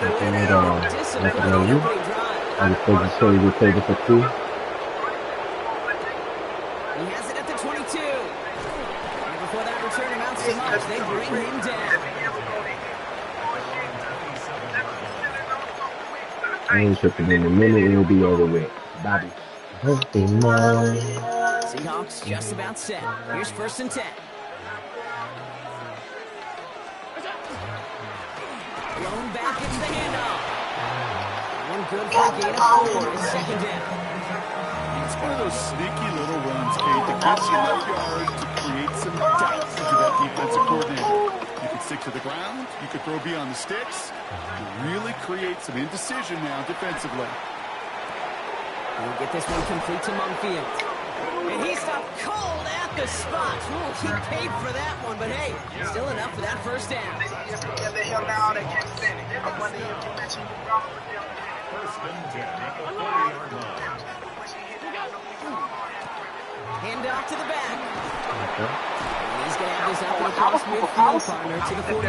the way Nothing they at ended all. up Nothing disciplining on the you. opening drive. I just played the show you played it for 2. He has it at the 22. And before that return amounts to much, they bring him down. I ain't tripping in a minute. It'll be over with. Bobby. Birthday mine. Seahawks just about set. Here's 1st and 10. Blown back, it's the handoff. One good for a gain of 4. It's 2nd down. It's one of those sneaky little runs, Kate, that gets you enough yards to create some doubt into that defensive coordinator. You could stick to the ground. You could throw beyond the sticks. You really create some indecision now defensively. We'll get this one complete to Mumfield. And he stopped cold at the spot. Ooh, he paid for that one, but hey, still enough for that 1st down. Hand off to the back. He's going to have this up and across midfield, partner, to the 48.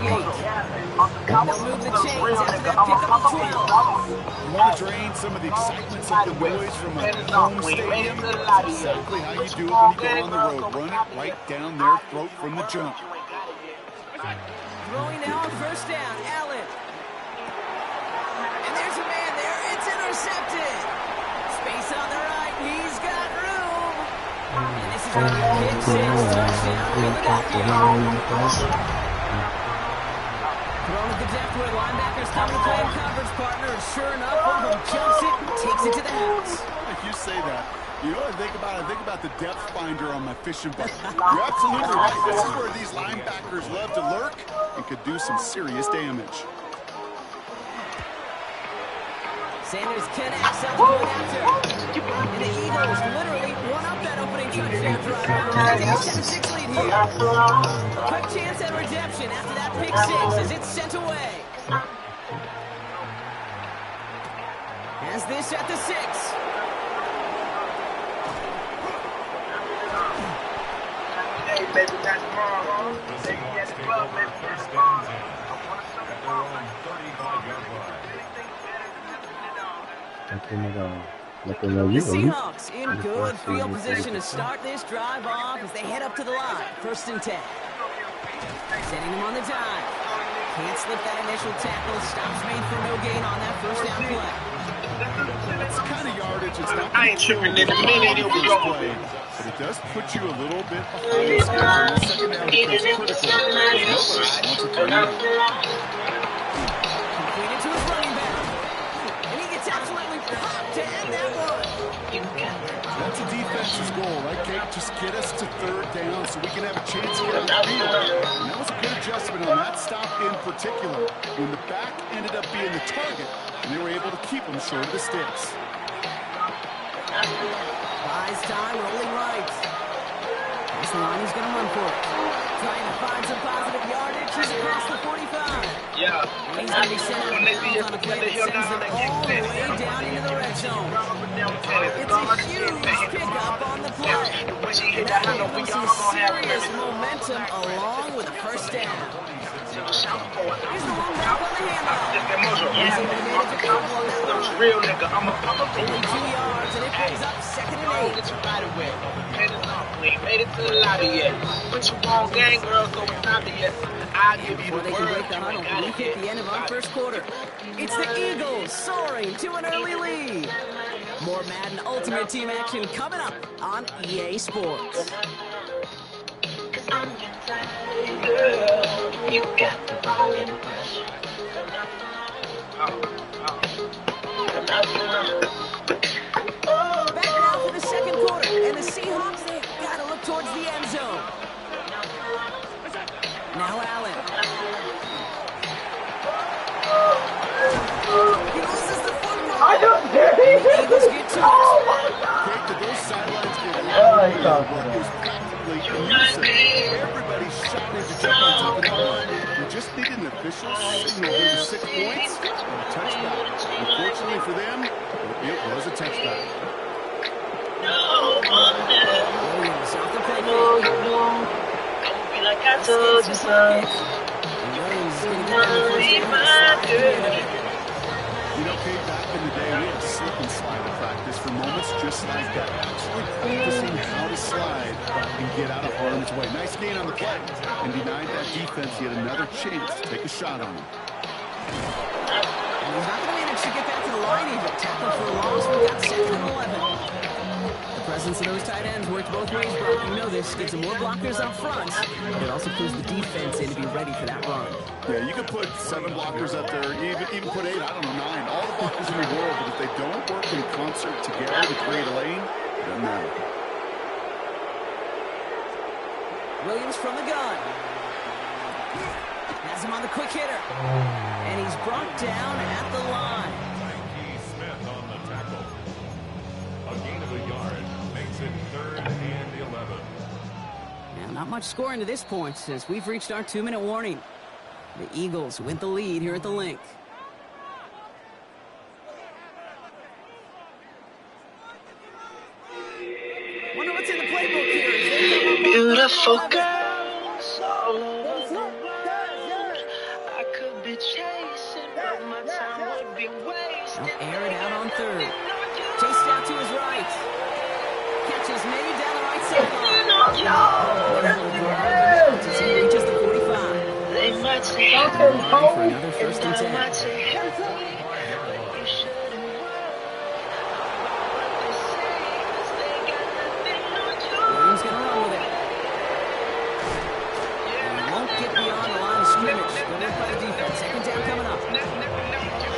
They'll move the chains after that pickup of 12. You want to drain some of the excitement, some of the noise from a home stadium. That's exactly how you do it when you go on the road. Run it right down their throat from the jump. Throwing now on 1st down, Allen. And there's a man there. It's intercepted. Space on the right. He's got room. And this is going to be a kick six. Touchdown, Philadelphia. Thrown at the depth where linebackers come to play in coverage, partner. And sure enough, one of them jumps it and takes it to the house. If you say that, you know what I think about? I think about the depth finder on my fishing boat. You're absolutely right. This is where these linebackers love to lurk and could do some serious damage. Sanders connects up going after. And the Eagles literally won up that opening touchdown drive. It's a 10-6 lead here. A quick chance at redemption after that pick six as it's sent away. Has this at the 6. Hey, baby, that's wrong. Baby, yes, club, baby, that's wrong. Nothing at all. Nothing on The you. Seahawks in good field position to start this drive off as they head up to the line. 1st and 10. Setting them on the dive. Can't slip that initial tackle. Stops made for no gain on that 1st down play. That's the kind of yardage. It's not I ain't tripping in a minute. It'll be over with. But it does put you a little bit behind the schedule. The second down becomes critical. Nobody wants to turn it. Completed to his running back. And he gets absolutely popped to end that one. That's a defense's goal, right, Kate? Just get us to 3rd down so we can have a chance to get on the field. And that was a good adjustment on that stop in particular. When the back ended up being the target, and they were able to keep him short of the sticks. Buys time, rolling right. Here's the line, he's going to run for it. Trying to find some positive yardage. He's across the 45. Yeah. And he's going to be sent out of bounds on a play that sends them all the way down into the red zone. It's a huge pickup on the play. And that gave them some serious momentum along with a 1st down. Here's the one back on the handoff. He's able to manage a couple on that run. Real nigga, I'm a Only 2 yards, and it brings up 2nd and 8. Get you right away. We ain't made it to the lobby yet. Put you on gang, girl, so we not yet. I'll give you Before the they can break word. the huddle, we hit the end of our 1st quarter. It's the Eagles soaring to an early lead. More Madden Ultimate Team action coming up on EA Sports. You got the ball in Back now for the 2nd quarter, and the Seahawks, they gotta look towards the end zone. Now Allen. He loses the football. The Eagles get to it. Kate, did those sidelines get loud? It was practically elusive. Everybody shouted to jump on top of that one. We just needed an official signal for the 6 points and a touchback. Unfortunately for them, it was a touchback. Williams off the play fake. like I told you so. Williams is going to get that first down. in the day, we had a slip and slide in practice for moments just like that. Actually practicing how to slide and get out of harm's way. Nice gain on the play. And denied that defense yet another chance to take a shot on him. And he's not going to manage to get back to the line even. Tackle for a loss. We've got 2nd and 11. The presence of those tight ends works both ways, Brock. You know this. Gives them more blockers up front. It also puts the defense in to be ready for that run. Yeah, you can put 7 blockers up there, even put 8, I don't know, 9. All the blockers in the world, but if they don't work in concert together to create a lane, it doesn't matter. Williams from the gun. Has him on the quick hitter. And he's brought down at the line. Smith on the tackle. A gain of a yard makes it 3rd and 11. Now, not much scoring to this point since we've reached our 2-minute warning. The Eagles with the lead here at the Link. Wonder what's in the playbook here. Beautiful girls all over the world. I could be chasing, but my time would be wasted. They'll air it out on 3rd. Chased out to his right. Catches made down the right sideline. As he reaches the 45. They might say, For another 1st and 10. might say, hey, but you shouldn't worry about what they say, 'cause they got nothing on you. Williams going to run with it. And he won't get beyond the line of scrimmage. Good work by the defense. 2nd down coming up. I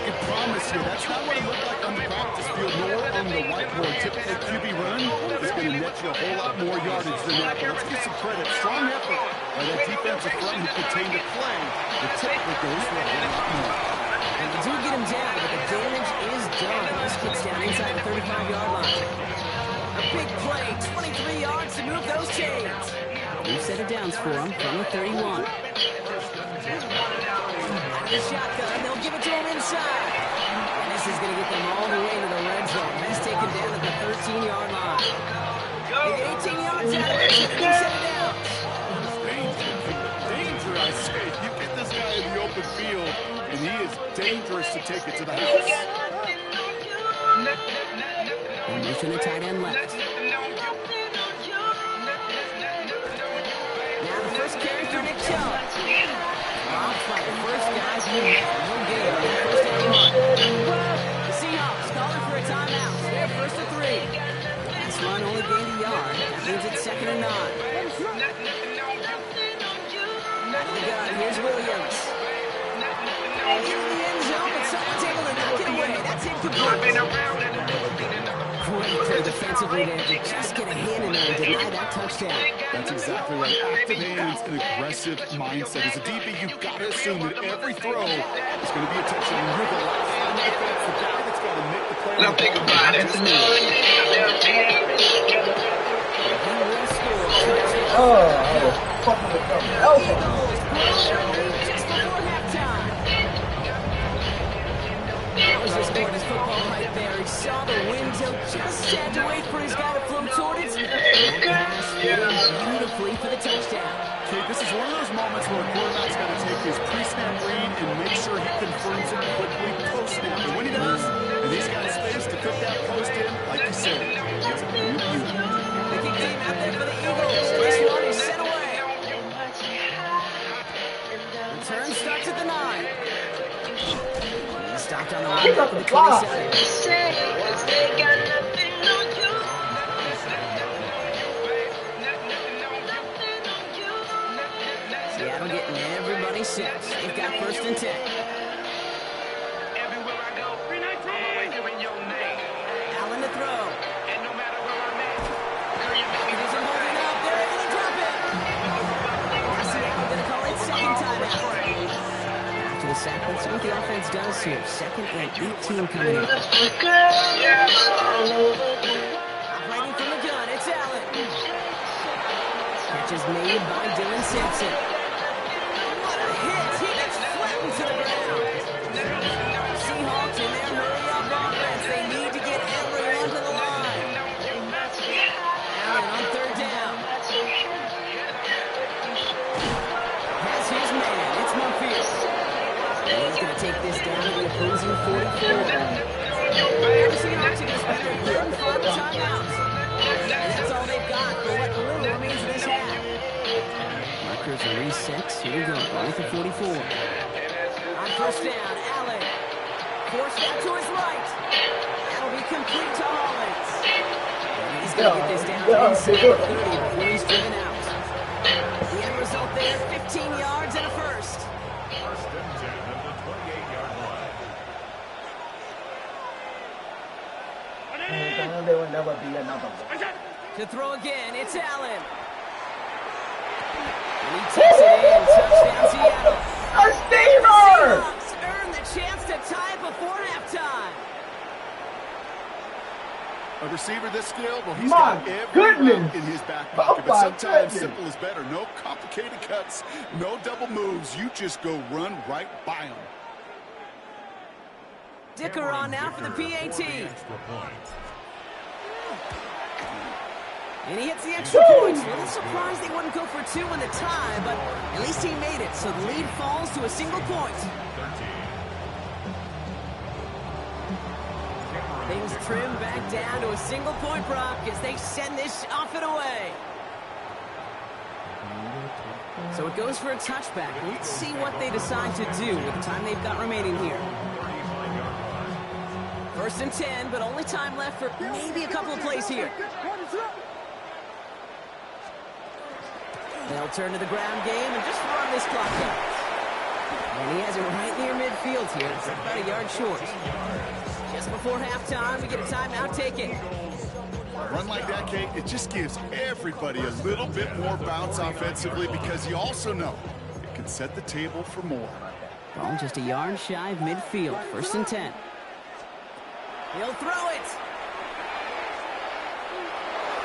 can promise you, that's not what it looked like on the practice field, nor on the whiteboard. Typical QB run is going to net you a whole lot more yardage than that. But let's give some credit. Strong effort by that defensive front who contained the play. The typically goes for a whole lot more. And they do get him down, but the damage is done. This kid's down inside the 35-yard line. A big play, 23 yards to move those chains. New set of downs for him from the 31. Out of the shotgun, they'll give it to him inside. And this is going to get them all the way to the red zone. He's taken down at the 13-yard line. They get 18 yards out of it, new set of downs. Danger, I say. You get this guy in the open field, and he is dangerous to take it to the house. And mission the tight end left. Now the first carry for Nick Chubb. Blocked by the first guy who had no gain on that 1st and 1. The Seahawks calling for a timeout. They're 1st and 3. Last run only gained a yard. That means it's 2nd and 9. Out of the gun, here's Williams. In the end zone, but someone's able to knock it away. That's incomplete. Great play defensively there to just get a hand in there and deny that touchdown. That's exactly right. Active hands and aggressive mindset. As a DB, you've got to assume that every throw is going to be a touchdown. You're the last line of defense, the guy that's got to make the play. Now think about it. He will score. Just before halftime. Moses scored his football right there. He saw the window, just had to wait for his guy to float toward it. And that pass fitted beautifully for the touchdown. Okay, this is one of those moments where a quarterback's got to take his pre-snap read and make sure he confirms it quickly post-snap. And when he does, and he's got space to put that post in, like you said, it's a beauty. The kick team out there for the Eagles. This one is sent away. Return starts at the 9. He stopped on the line for the 27. Seattle getting everybody set. They've got 1st and 10. Everywhere I go, I'm always hearing your name. Allen to throw. And no matter where I'm at, girl, you make He me doesn't hold it up. They're able to drop it. Now Seattle going to call it 2nd timeout. After the sack, let's see what the offense does here. 2nd and 18 coming up. Operating from the gun, it's Allen. Catch is made by Dylan Simpson. What a hit! He gets flattened to the ground. Seahawks in their hurry-up offense. They need to get everyone to the line. Allen on 3rd down. Has his man. It's Monfield. And he's going to take this down to the opposing 44. Embassy Hawks are going to spend their third and final timeout. And that's all they've got for what little remains of this half. Markers are reset. Here we go. Ball with the 44. On first down, Allen. Forced out to his right. That'll be complete to Hollins. And he's going to get this down inside the 30 before he's driven out. The end result there, 15 yards and a first. First and 10 at the 28-yard line. There will never be another one. To throw again, it's Allen. And he takes it in. Touchdown, Seattle. A steamer! Seahawks earn the chance to tie it before halftime. A receiver this skilled, well, he's My got every goodness. route in his back Oh, pocket. But my sometimes goodness. simple is better. No complicated cuts, no double moves. You just go run right by them. Dicker on now for the PAT. Extra point. And he hits the extra points. A little surprised they wouldn't go for two in the tie, but at least he made it. So the lead falls to a single point. 13. Things trim back down to a single point, Brock, as they send this off and away. So it goes for a touchback. Let's see what they decide to do with the time they've got remaining here. 35-yard line. First and 10, but only time left for maybe a couple of plays here. They'll turn to the ground game and just run this clock out. And he has it right near midfield here. It's about a yard short. Just before halftime, we get a timeout taken. A run like that, Kate, it just gives everybody a little bit more bounce offensively because you also know it can set the table for more. Ball just a yard shy of midfield. First and 10. He'll throw it.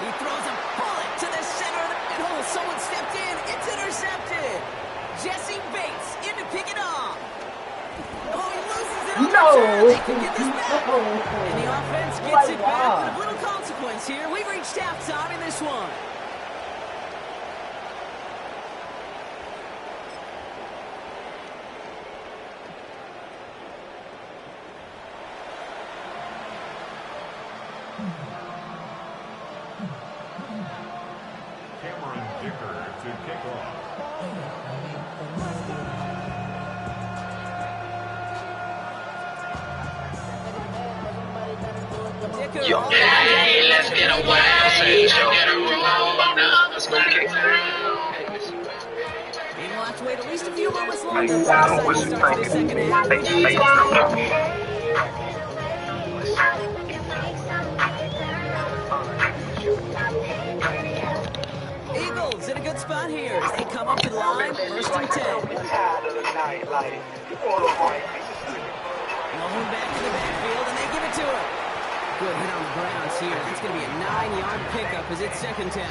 He throws a bullet to the center of the middle. Someone stepped in. It's intercepted. Jesse Bates in to pick it off. Oh, he loses it on the turn. They can get this back. And the offense gets it back with a little consequence here. We've reached halftime in this one. Cameron Dicker to kick off. Dicker, Yo, hey, let's get a wild get a roll. Let's go kick and we'll have to wait at least a few moments longer before the second starts the second half. Eagles in a good spot here as they come up to the line, first and 10. Rolling back to the backfield, and they give it to him. Good hit on the grounds here. That's going to be a 9-yard pickup as it's second down.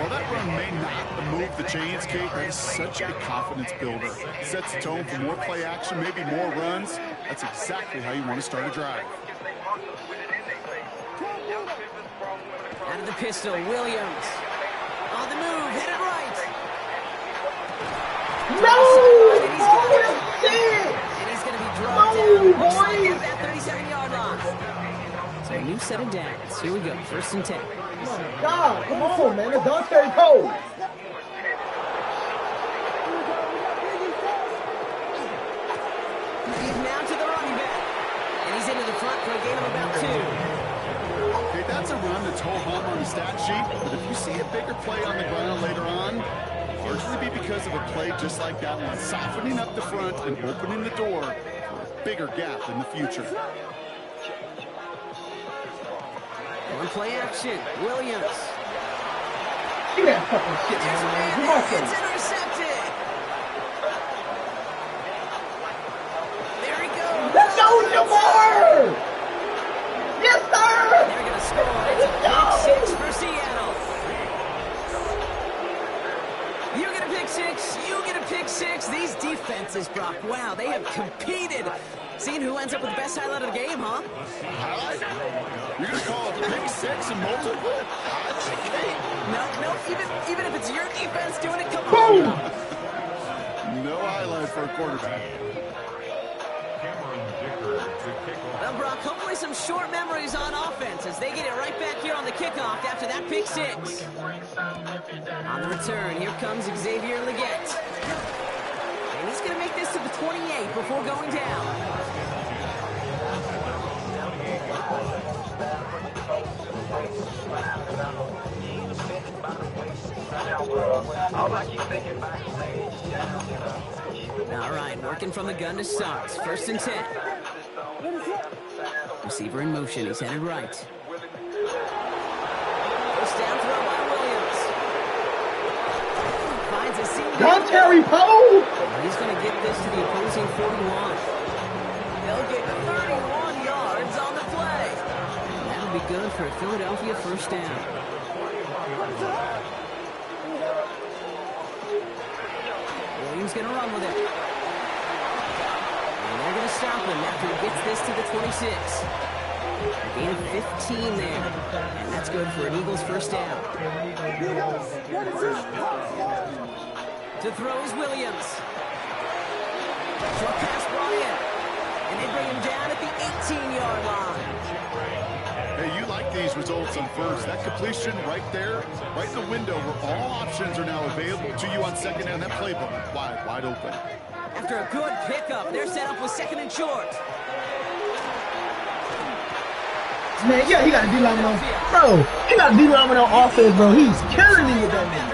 While that run may not move the chains, Kate, that is such a confidence builder. It sets the tone for more play action, maybe more runs. That's exactly how you want to start a drive. Out of the pistol, Williams. On the move, headed right. No! And he's going to be dropped down. Looks like at that 37-yard line. So a new set of downs. Here we go, first and 10. God, come on, man. It's Dante Cole. He's now to the running back. And he's into the front for a gain of about 2. Okay, that's a run that's ho-hum on the stat sheet, but if you see a bigger play on the ground later on, it'll largely be because of a play just like that one, softening up the front and opening the door for a bigger gap in the future. One play action, Williams. Get that fucking shit, man. Come on, It's son. intercepted. There he goes. Let's go, Jamar! Yes, sir! They're going to score. It's a pick 6 for Seattle. You get a pick 6. You get a pick 6. These defenses, Brock, wow, they have competed. Seeing who ends up with the best highlight of the game, huh? Highlight? You're going to call it pick 6 and multiple? No, even if it's your defense doing it, come Boom! on. No highlight for a quarterback. Cameron Dicker to kickoff. Well, Brock, hopefully some short memories on offense as they get it right back here on the kickoff after that pick six. On the return, here comes Xavier Legette. And he's going to make this to the 28 before going down. All right, working from the gun to start. 1st and 10. Receiver in motion. He's headed right. First down throw by Williams. Finds a seam. Terry Poe! He's going to get this to the opposing 41. They'll get 31 yards on the play. That'll be good for a Philadelphia first down. Williams going to run with it. And they're going to stop him after he gets this to the 26. A gain of 15 there. And that's good for an Eagles first down. To throw is Williams. Short pass brought in. And they bring him down at the 18-yard line. Hey, you like these results on first. That completion right there, right in the window where all options are now available to you on second down. That playbook wide open. After a good pickup, they're set up with 2nd and short. Man, yeah, he got a D-lineman on. Bro, he got a D-lineman on offense, bro. He's killing me with that man.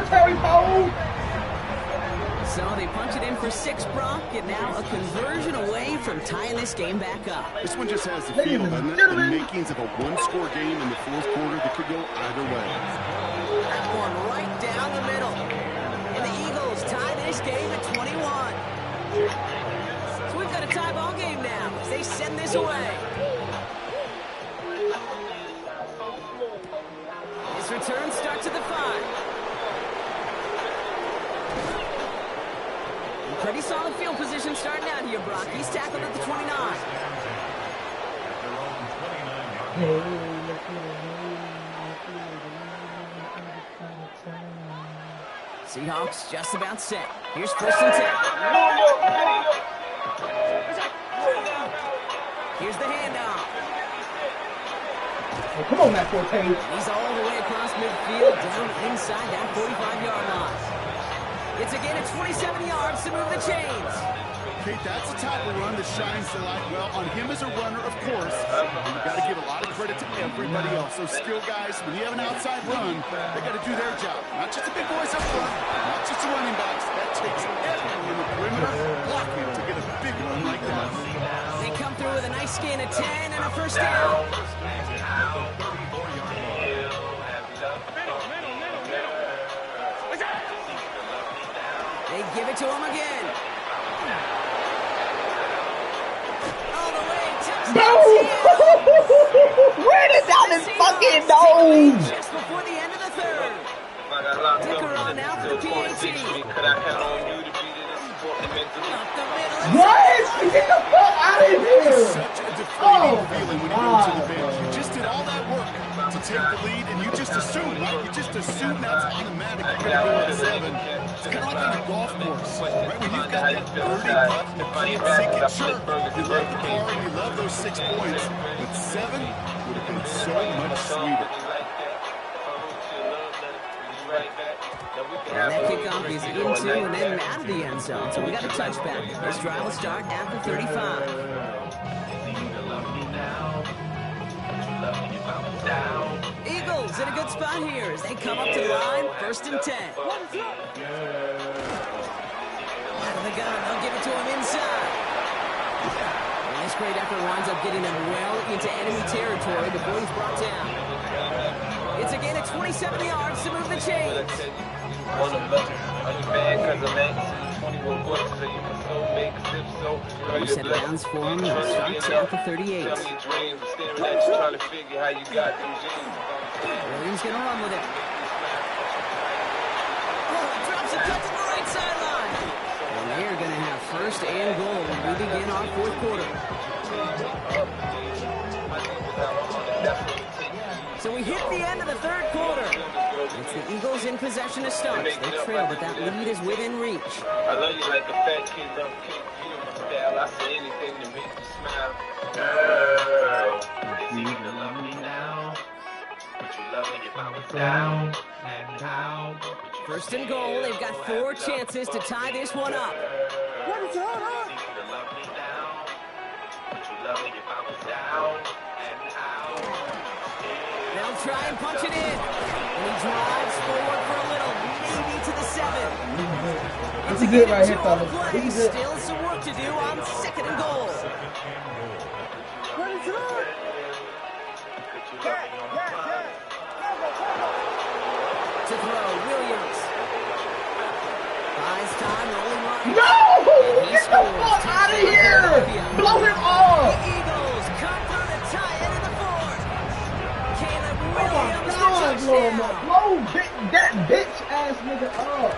Terry Poe! So they punch it in for 6, Brock, and now a conversion away from tying this game back up. This one just has the feel, doesn't it? The makings of a one-score game in the 4th quarter that could go either way. That one right down the middle. And the Eagles tie this game at 21. So we've got a tie ball game now as they send this away. This return starts at the 5. Pretty solid field position starting out here, Brock. He's tackled at the 29. Seahawks just about set. Here's 1st and 10. Here's the handoff. Oh, come on, Matt Forte. He's all the way across midfield, down inside that 45-yard line. It's again at 27 yards to move the chains. Kate, that's a type of run that shines the light well on him as a runner, of course. You've got to give a lot of credit to everybody else. Those skill guys, when you have an outside run, they got to do their job. Not just the big boys up front, not just the running backs. That takes everyone in the perimeter blocking to get a big run like that. They come through with a nice gain of 10 and a first down. They give it to him again. All the way, touchdown. No! Ran it down his fucking nose! Just before the end of the 3rd. Dicker on now for the PAT. What? Get the fuck out of here! Such a deflating feeling when you go to the bench. You just did all that work to take the lead, and you just assume, right? You just assume that's automatic. You're going to go at 7. It's kind of like on a golf course, right? When you've got that birdie putt and you can't sink it, sure, you love the par and you love those 6 points, but 7 would have been so much sweeter. And that kickoff is into and then out of the end zone. So we got a touchback. This drive will start at the 35. Eagles in a good spot here as they come up to the line. 1st and 10. Out of the gun. They'll give it to him inside. And this great effort winds up getting them well into enemy territory before he's brought down. It's again at 27 yards to move the chains. You set bounds for him. Starts at the 38. Williams going to run with it. Oh, drops it, cuts to the right sideline. And they are going to have 1st and goal. We begin our 4th quarter. So we hit the end of the 3rd quarter. It's the Eagles in possession to start. They trail, but that lead is within reach. I love you like a fat kid love cake. You know my style. I say anything to First and goal. They've got 4 chances to tie this one up. They'll try and punch it in. And he drives forward for a little, maybe to the 7. This is it right here, fellas. Play. This is it. Still some work to do on 2nd and goal. To throw, Williams. Buys time, rolling right. No! And he Get the scores. fuck out of here! Philadelphia. Blow him off! The Eagles come through to tie it in the 4th. Caleb Oh my Williams, God, the blow him touchdown. up. Blow that bitch ass nigga up.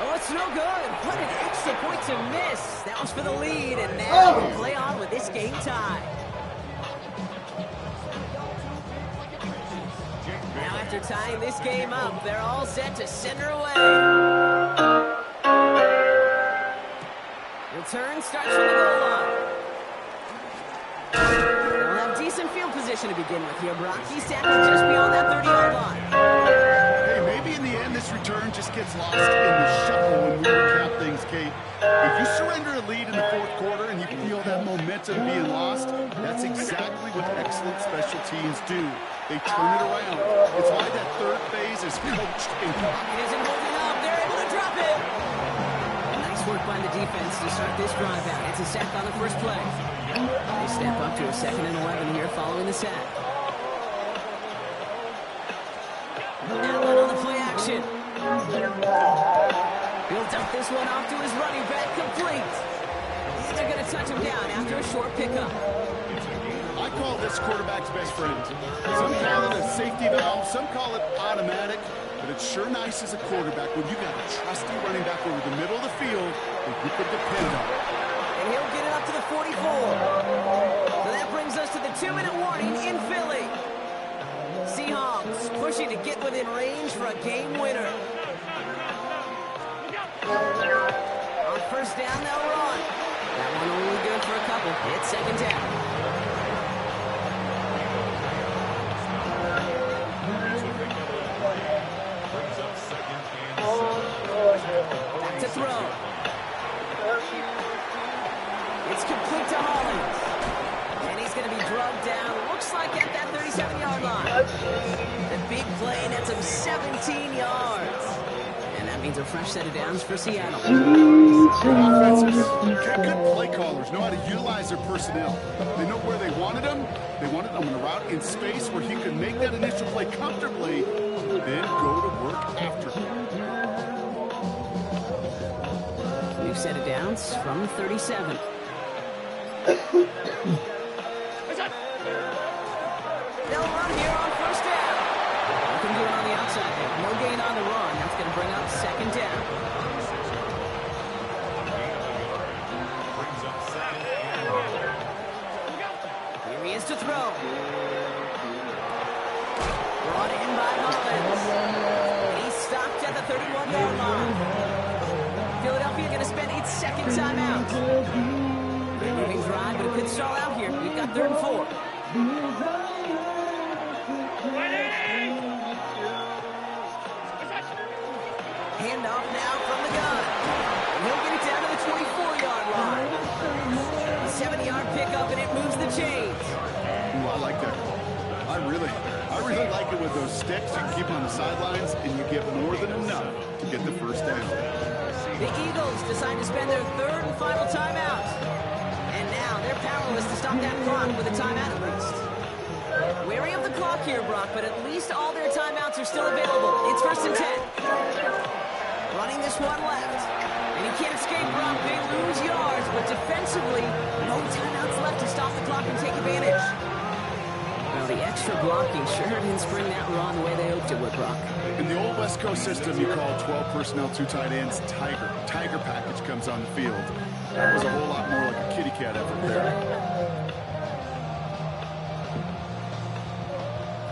Oh, it's no good. What an extra point to miss. That was for the lead, and now we'll play on with this game tie. Now after tying this game up, they're all set to send her away. Return starts from the goal line. They'll have decent field position to begin with here, Brock. He's tackled just beyond that 30-yard line. Hey, maybe in the end this return just gets lost in the shuffle when we recap things, Kate. If you surrender a lead in the 4th quarter and you feel that momentum being lost, that's exactly what excellent special teams do. They turn it around. It's why that 3rd phase is coached and He isn't holding up. They're able to drop it. Nice work by the defense to start this drive out. It's a sack on the first play. They step up to a 2nd and 11 here following the sack. Allen on the play action. He'll dump this one off to his running back, complete. And they're going to touch him down after a short pickup. I call this quarterback's best friend. Some call it a safety valve, some call it automatic, but it's sure nice as a quarterback when you got a trusty running back over the middle of the field that you can depend on. And he'll get it up to the 44. So that brings us to the 2-minute warning in Philly. Seahawks pushing to get within range for a game winner. On first down, they'll run. That one only good for a couple. It's 2nd down. Back to throw. It's complete to Hollins. And he's going to be drugged down, looks like at that 37-yard line. The big play nets him 17 yards. And that means a fresh set of downs for Seattle. Offenses, good play callers know how to utilize their personnel. They know where they wanted them. They wanted them on a route in space where he could make that initial play comfortably, then go to work after. New set of downs from the 37. They'll run here on first down. You can do it on the outside there. No gain on the run. That's going to bring up 2nd down. Here he is to throw. Brought in by Hollins. And he's stopped at the 31-yard line. Philadelphia going to spend its 2nd timeout. Great moving drive, but it could stall out here. We've got 3rd and 4. Handoff now from the gun. And he'll get it down to the 24-yard line. A 7-yard pickup, and it moves the chains. Ooh, I like that call. I really like it with those sticks. You keep on the sidelines, and you get more than enough to get the first down. The Eagles decide to spend their 3rd and final timeout. And now they're powerless to stop that clock with a timeout at least. Wary of the clock here, Brock, but at least all their timeouts are still available. It's 1st and 10. Running this one left. And he can't escape, Brock. They lose yards, but defensively, no timeouts left to stop the clock and take advantage. Well, the extra blocking sure didn't spring that run the way they hoped it would, Brock. In the old West Coast system, you call 12 personnel, 2 tight ends, Tiger. Tiger package comes on the field. That was a whole lot more like a kitty cat effort there.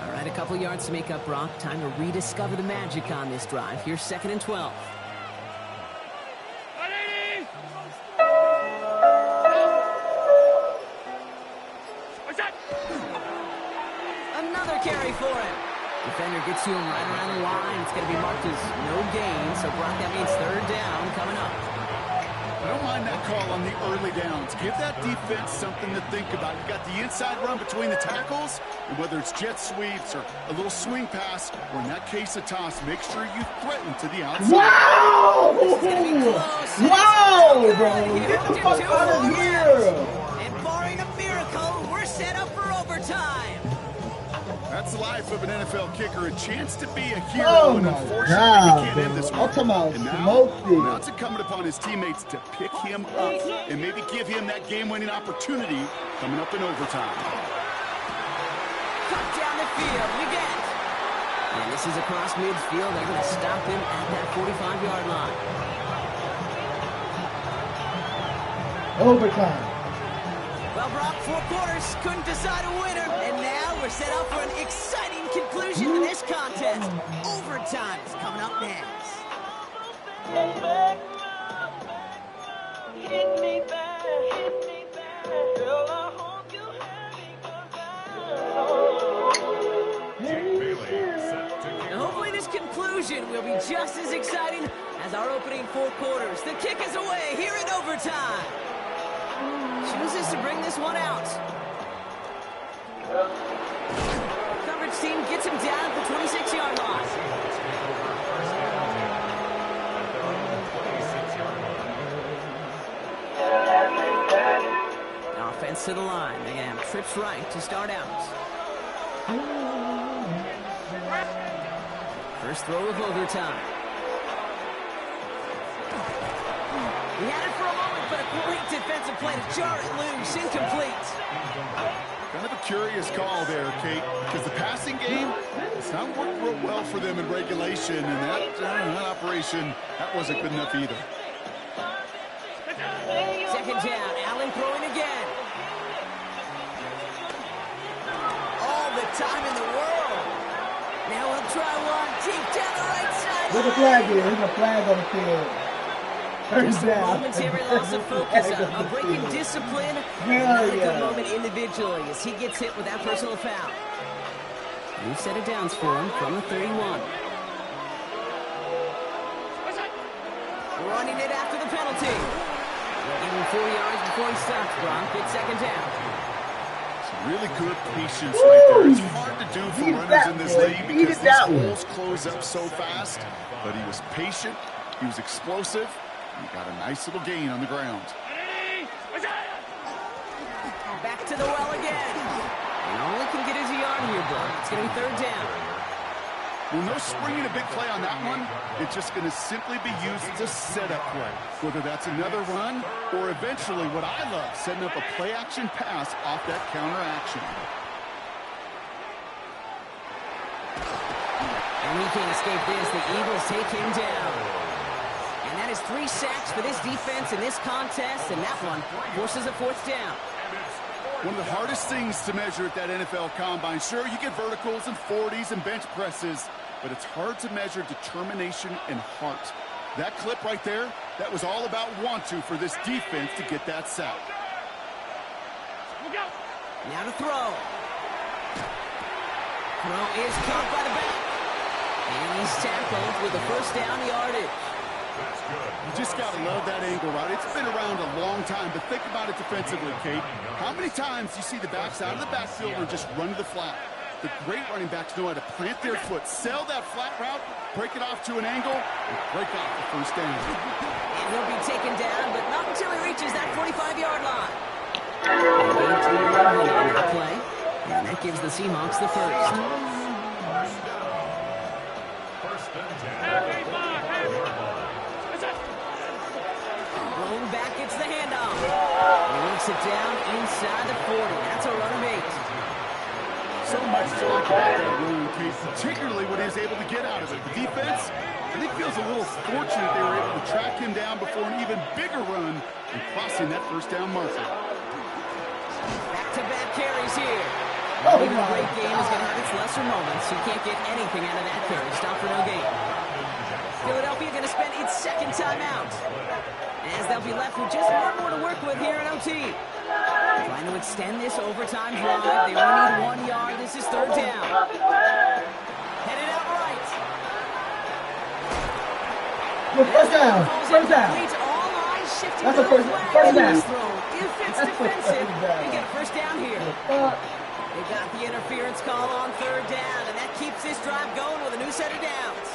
All right, a couple yards to make up, Brock. Time to rediscover the magic on this drive. Here's 2nd and 12. Another carry for him. Defender gets to him right around the line. It's going to be marked as no gain. So, Brock, that means third down coming up. I don't mind that call on the early downs. Give that defense something to think about. You got the inside run between the tackles, and whether it's jet sweeps or a little swing pass, or in that case a toss, make sure you threaten to the outside. Wow! Wow, bro! He Get the hooked it fuck to out of Flores. here! And barring a miracle, we're set up for overtime. That's the life of an NFL kicker, a chance to be a hero, Oh and my unfortunately God, he can't end this bro. one. I'm talking about And smoked it. now it's incumbent upon his teammates to pick him up and maybe give him that game-winning opportunity coming up in overtime. Cut down the field. We get it. And this is across midfield. They're going to stop him at that 45-yard line. Overtime. Well, Brock, 4 quarters couldn't decide a winner. And now we're set up for an exciting conclusion to this contest. Overtime is coming up next. Hit me back, girl, I hope you have me Jake Bailey set to kick And hopefully this conclusion will be just as exciting as our opening 4 quarters. The kick is away here in overtime. Chooses to bring this one out. Coverage team gets him down at the 26-yard line. Offense to the line. They're going to have trips right to start out. First throw of overtime. He had it for a moment, but a great defensive play to jar it loose. Incomplete. Kind of a curious call there, Kate, because the passing game, it's not worked real well for them in regulation, and that operation, that wasn't good enough either. Second down, Allen throwing again. All the time in the world. Now we'll try one deep down the right side. There's a flag here. There's a flag on the field. Just a down. momentary loss of focus, a break in discipline. Hell Not a good yeah. moment individually as he gets hit with that personal foul. New set of downs for him from the 31. Running it after the penalty. Give him 4 yards before he stops. Brock gets second down. Some really good patience right there. It's hard to do for Beat runners that in this one. league Beat because that these one. holes close up so fast, but he was patient, he was explosive, and he got a nice little gain on the ground. Back to the well again. And only can get his yard here, Brock. It's going to be third down. Well, no springing a big play on that one. It's just going to simply be used as a setup play. Whether that's another run or eventually what I love, setting up a play-action pass off that counter action. And he can't escape this. The Eagles take him down. And that is 3 sacks for this defense in this contest. And that one forces a fourth down. One of the hardest things to measure at that NFL Combine. Sure, you get verticals and 40s and bench presses, but it's hard to measure determination and heart. That clip right there, that was all about want to for this defense to get that sack. Now to throw. Throw is caught by the back. And he's tackled with a first down yardage. You just got to love that angle, right? It's been around a long time, but think about it defensively, Kate. How many times do you see the backs out of the backfield or just run to the flat? The great running backs know how to plant their foot, sell that flat route, break it off to an angle, and break off the first down. And he'll be taken down, but not until he reaches that 45-yard line. And on that play. And that gives the Seahawks the first. Blown back, gets the handoff. He works it down inside the 40. That's a run of 8. So much to like about that run, Kate, particularly what he was able to get out of it. The defense, I think, feels a little fortunate they were able to track him down before an even bigger run and crossing that first down marker. Back-to-back carries here. Oh Even a my great game is going to have its lesser moments. You can't get anything out of that carry. Stop for no gain. Philadelphia going to spend its second timeout, as they'll be left with just one more to work with here in OT. Trying to extend this overtime drive. They only need 1 yard. This is third down. Good first down. First down. All eyes shifting That's a to first- the flag. first down. He's thrown. If it's That's a defensive, first down. they get a first down here. Fuck. They got the interference call on third down, and that keeps this drive going with a new set of downs.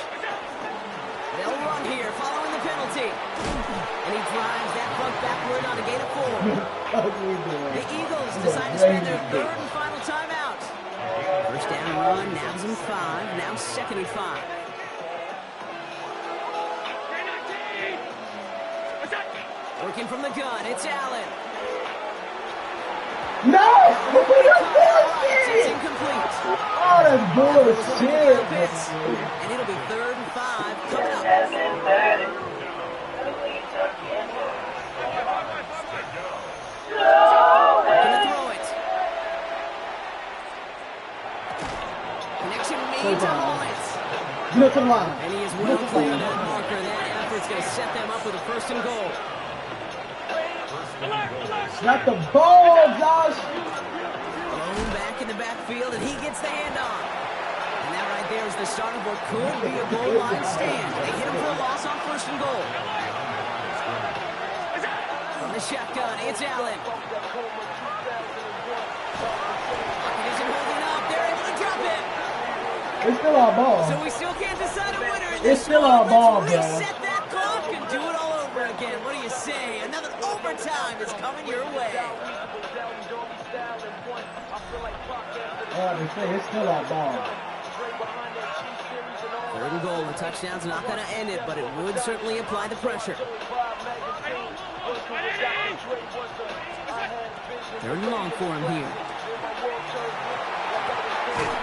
They'll run here following the penalty. And he drives that front backward on a gain of 4. What are we doing? The Eagles decide to spend their third and final timeout. First down run, now's in 5, now 2nd and 5. Working from the gun, it's Allen. No! That's It's bullshit! incomplete. Oh, that's bullshit! Pitts, and it'll be 3rd and 5 coming up. Gonna throw it. Connection made to Mullins. Get up to the line. And he is well clear of that marker. That effort's going to set them up with a 1st and goal. Not the ball, Josh. Blown back in the backfield, and he gets the handoff. And that right there is the start of what could be a goal line stand. They hit him for a loss on 1st and goal. From the shotgun, it's Allen. Pocket isn't holding up. They're able to drop it. It's still our ball. So we still can't decide a winner in It's this still one. our ball, Let's bro. reset that clock and do it all over again. What do you say? Another overtime is coming your way. They say it's still our ball. 3rd and goal. The touchdown's not going to end it, but it would certainly apply the pressure. 3rd and long for him here.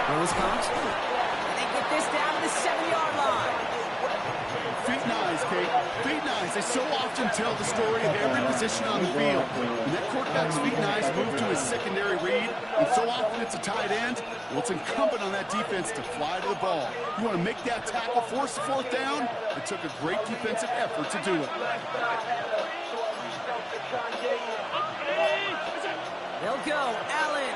Rose caught. And they get this down to the 7-yard line. Feet nice, Kate. Feet nice. They so often tell the story of every position on the field. When that quarterback's feet nice move to his secondary read, and so often it's a tight end, well, it's incumbent on that defense to fly to the ball. You want to make that tackle, force the 4th down? It took a great defensive effort to do it. They'll go. Allen.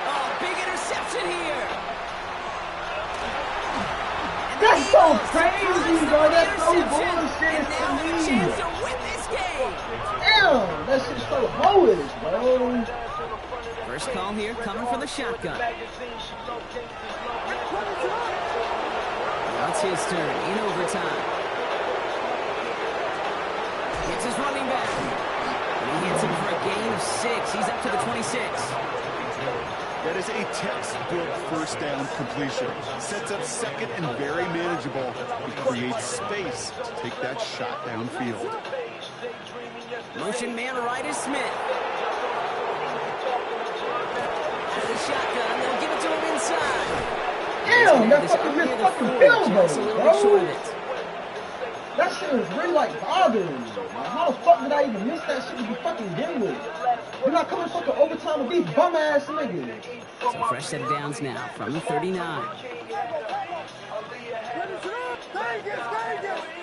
Oh, big interception here. And the That's so Eagles crazy, surprise bro. them with That's so the interception, bullshit and to now have a me. chance to win this game. Damn, that shit's so hoish, bro. First call here coming from the shotgun. Now it's his turn in overtime. It's his running back. And he hits him for a gain of 6. He's up to the 26. That is a textbook 1st down completion. Sets up 2nd and very manageable. It creates space to take that shot downfield. Motion man right is Smith. Out of the shotgun, they'll give it to him inside. Damn, that This fucking early missed in the fucking fourth, field just a goal, little bit short of bro. it. That shit was really like bothering me. Like, how the fuck did I even miss that shit to be fucking begin with? You're not coming fucking overtime with these bum ass niggas. So fresh set of downs now from the 39.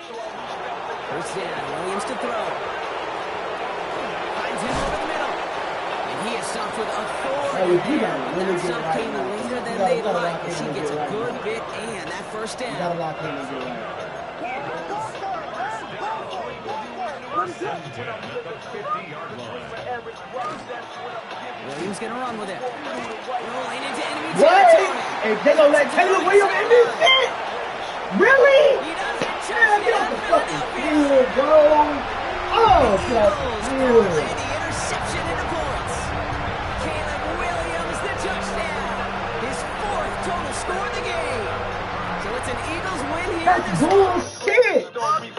First down, Williams to throw. Finds him over the middle. And he is stopped with authority. Hey, you gotta And really that get stop right came now. later than You gotta they'd lock like. in She and gets get a right good now. bit and that first You gotta down. lock in and get right. Williams gonna run with it. Rolling into enemy What? territory. Hey, they gonna let Taylor Williams in this shit? Really? He does it. Yeah, get off the fucking Philadelphia. field, bro. Oh, get off the Eagles field. parlay the interception into points. Caleb Williams the touchdown. His 4th total score of the game. So it's an Eagles win here. That's this bullshit.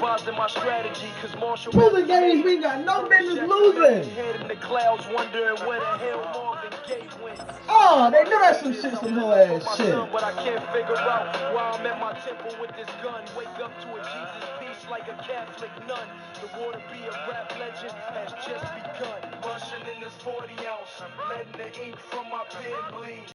Revising my strategy, cause Marshall Losing games we got no business losing. head in the clouds, wondering where the hell Marvin Gaye went. Oh, they know that's some shit, some whole ass My shit. son, but I can't figure out why I'm at my temple with this gun. Wake up to a Jesus peace like a Catholic nun. The war to be a rap legend has just begun. Rushing in this 40 ounce, letting the ink from my pen bleed.